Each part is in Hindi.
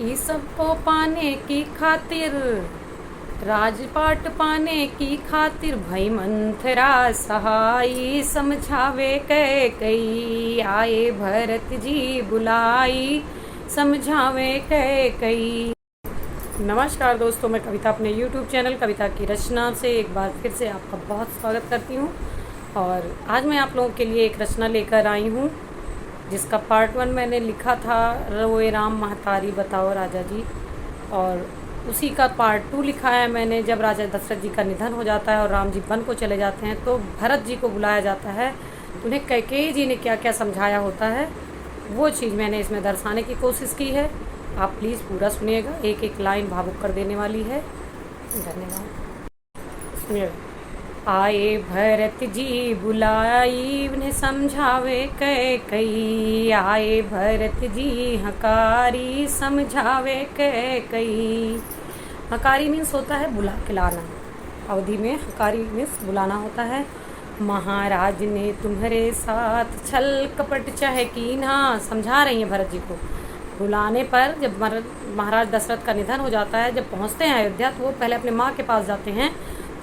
ई सबको पाने की खातिर, राजपाट पाने की खातिर, भई मंथरा सहाई, समझावे कैकई, आए भरत जी बुलाई, समझावे कैकई। नमस्कार दोस्तों, मैं कविता अपने YouTube चैनल कविता की रचना से एक बार फिर से आपका बहुत स्वागत करती हूँ। और आज मैं आप लोगों के लिए एक रचना लेकर आई हूँ जिसका पार्ट 1 मैंने लिखा था, रोए राम महतारी बताओ राजा जी, और उसी का पार्ट 2 लिखा है मैंने जब राजा दशरथ जी का निधन हो जाता है और राम जी वन को चले जाते हैं तो भरत जी को बुलाया जाता है, उन्हें कैकेयी जी ने क्या क्या समझाया होता है वो चीज़ मैंने इसमें दर्शाने की कोशिश की है। आप प्लीज़ पूरा सुनिएगा, एक एक लाइन भावुक कर देने वाली है। धन्यवाद। सुनिएगा। आए भरत जी बुलाई, उन्हें समझावे कैकई, आए भरत जी हकारी, समझावे कैकई। हकारी मीन्स होता है खिलाना, अवधि में हकारी मीन्स बुलाना होता है। महाराज ने तुम्हारे साथ छल कपट चाहे कीना, समझा रही हैं भरत जी को। बुलाने पर जब महाराज दशरथ का निधन हो जाता है, जब पहुंचते हैं अयोध्या तो वो पहले अपने माँ के पास जाते हैं,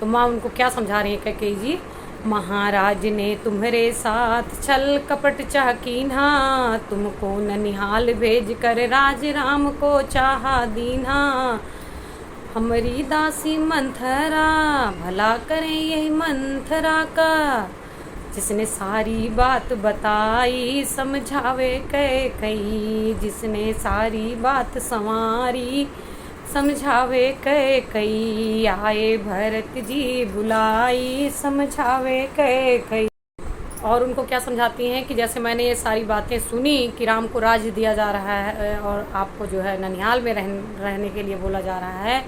तो माँ उनको क्या समझा रही है कैकेयी जी, महाराज ने तुम्हारे साथ छल कपट चाह कीन्हा, तुमको ननिहाल भेज कर राज राम को चाहा दीन्हा, हमारी दासी मंथरा भला करें यही मंथरा का, जिसने सारी बात बताई, समझावे कैकई, जिसने सारी बात संवारी, समझावे कैकई, आए भरत जी बुलाई, समझावे कैकई। और उनको क्या समझाती हैं कि जैसे मैंने ये सारी बातें सुनी कि राम को राज्य दिया जा रहा है और आपको जो है ननिहाल में रहने के लिए बोला जा रहा है,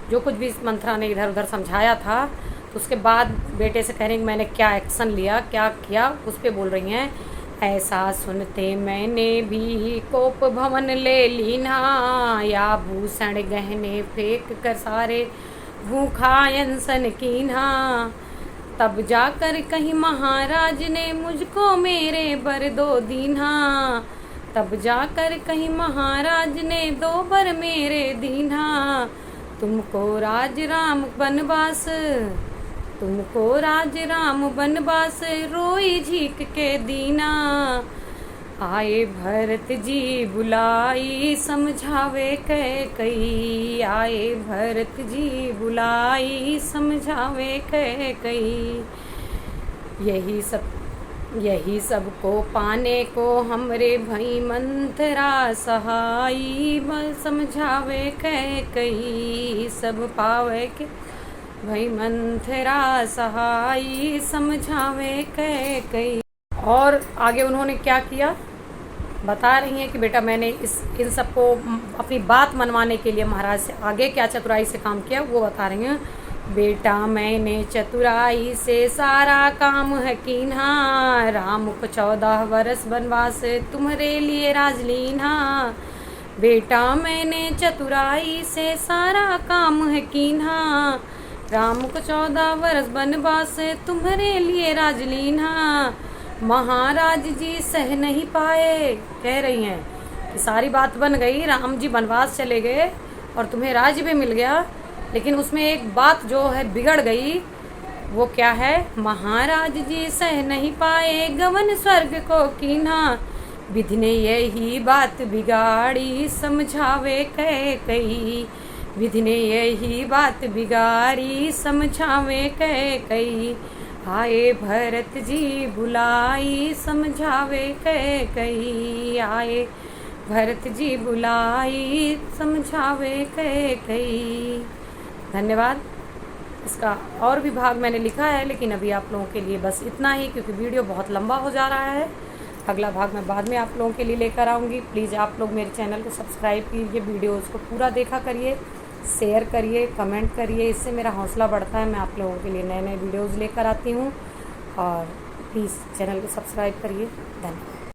जो कुछ भी मंथरा ने इधर उधर समझाया था, तो उसके बाद बेटे से कह रही हैं मैंने क्या एक्शन लिया, क्या किया, उस पर बोल रही हैं, ऐसा सुनते मैंने भी कोप भवन ले लीना, या भूषण गहने फेंक कर सारे भूखा अनशन कीन्हा, तब जाकर कहीं महाराज ने मुझको मेरे बर दो दीन्हा, तब जाकर कहीं महाराज ने 2 बर मेरे दीन्हा, तुमको राज राम बनवास, तुमको राज राम बनवास, रोई झीक के दीना, आए भरत जी बुलाई, समझावे कैकई, आए भरत जी बुलाई, समझावे कैकई। यही सब को पाने को हमरे भई मंथरा सहाई, बल समझावे कैकई, सब पावे के भई मंथरा सहाई, समझावे कैकई। और आगे उन्होंने क्या किया बता रही हैं कि बेटा मैंने इन सबको अपनी बात मनवाने के लिए महाराज से आगे क्या चतुराई से काम किया वो बता रही हैं। बेटा मैंने चतुराई से सारा काम है कीन्हा, राम को 14 वर्ष वनवास तुम्हारे लिए राजलीन्हा, बेटा मैंने चतुराई से सारा काम है कीन्हा, राम को 14 वर्ष वनवास तुम्हारे लिए राजलीन्हा, महाराज जी सह नहीं पाए। कह रही हैं कि सारी बात बन गई, राम जी वनवास चले गए और तुम्हें राज्य भी मिल गया, लेकिन उसमें एक बात जो है बिगड़ गई, वो क्या है, महाराज जी सह नहीं पाए गवन स्वर्ग को कीन्हा, विधि ने यही बात बिगाड़ी, समझावे कैकई, विधि ने यही बात बिगाड़ी, समझावे कैकई, आए भरत जी बुलाई, समझावे कैकई, आए भरत जी बुलाई, समझावे कैकई। धन्यवाद। इसका और भी भाग मैंने लिखा है, लेकिन अभी आप लोगों के लिए बस इतना ही, क्योंकि वीडियो बहुत लंबा हो जा रहा है। अगला भाग मैं बाद में आप लोगों के लिए लेकर आऊँगी। प्लीज़ आप लोग मेरे चैनल को सब्सक्राइब कीजिए, वीडियोज़ को पूरा देखा करिए, शेयर करिए, कमेंट करिए, इससे मेरा हौसला बढ़ता है। मैं आप लोगों के लिए नए नए वीडियोज़ लेकर आती हूँ, और प्लीज़ चैनल को सब्सक्राइब करिए। धन्यवाद।